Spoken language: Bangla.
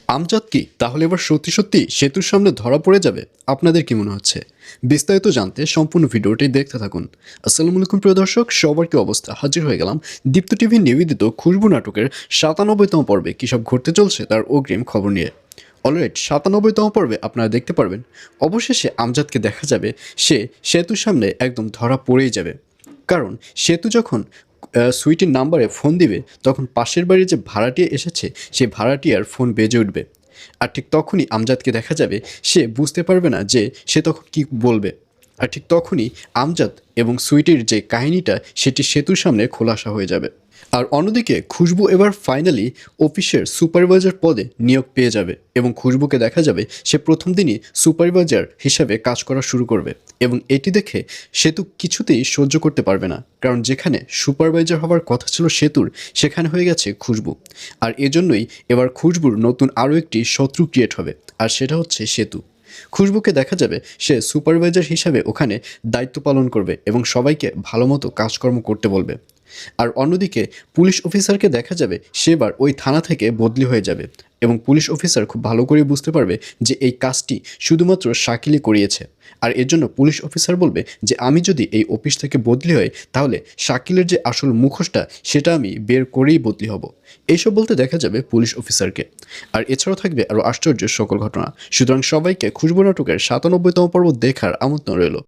আমজাদ কি তাহলে এবার সত্যি সত্যি সেতুর সামনে ধরা পড়ে যাবে? আপনাদের কি মনে হচ্ছে? বিস্তারিত জানতে সম্পূর্ণ ভিডিওটি দেখতে থাকুন। আসসালামু আলাইকুম প্রিয় দর্শক, সবার কি অবস্থা? হাজির হয়ে গেলাম দীপ্ত টিভি নিবেদিত খুশবু নাটকের ৯৭তম পর্বে কী সব ঘটতে চলছে তার অগ্রিম খবর নিয়ে। অলরাইট ৯৭তম পর্বে আপনারা দেখতে পারবেন অবশেষে আমজাদকে দেখা যাবে সে সেতুর সামনে একদম ধরা পড়েই যাবে। কারণ সেতু যখন সুইটির নাম্বারে ফোন দিবে তখন পাশের বাড়ির যে ভাড়াটিয়া এসেছে সেই ভাড়াটিয়ার ফোন বেজে উঠবে। আর ঠিক তখনই আমজাদকে দেখা যাবে, সে বুঝতে পারবে না যে সে তখন কি বলবে। আর ঠিক তখনই আমজাদ এবং সুইটির যে কাহিনীটা সেটি সেতুর সামনে খোলাসা হয়ে যাবে। আর অন্যদিকে খুশবু এবার ফাইনালি অফিসের সুপারভাইজার পদে নিয়োগ পেয়ে যাবে এবং খুশবুকে দেখা যাবে সে প্রথম দিনই সুপারভাইজার হিসাবে কাজ করা শুরু করবে। এবং এটি দেখে সেতু কিছুতেই সহ্য করতে পারবে না, কারণ যেখানে সুপারভাইজার হওয়ার কথা ছিল সেতুর, সেখানে হয়ে গেছে খুশবু। আর এজন্যই এবার খুশবুর নতুন আরও একটি শত্রু ক্রিয়েট হবে, আর সেটা হচ্ছে সেতু। খুশবুকে দেখা যাবে সে সুপারভাইজার হিসাবে ওখানে দায়িত্ব পালন করবে এবং সবাইকে ভালো মতো কাজকর্ম করতে বলবে। আর অন্যদিকে পুলিশ অফিসারকে দেখা যাবে সেবার ওই থানা থেকে বদলি হয়ে যাবে এবং পুলিশ অফিসার খুব ভালো করে বুঝতে পারবে যে এই কাজটি শুধুমাত্র শাকিলই করিয়েছে। আর এর জন্য পুলিশ অফিসার বলবে যে আমি যদি এই অফিস থেকে বদলি হই তাহলে শাকিলের যে আসল মুখোশটা সেটা আমি বের করেই বদলি হব। এইসব বলতে দেখা যাবে পুলিশ অফিসারকে। আর এছাড়াও থাকবে আরও আশ্চর্য সকল ঘটনা। সুতরাং সবাইকে খুশবু নাটকের ৯৭তম পর্ব দেখার আমন্ত্রণ রইল।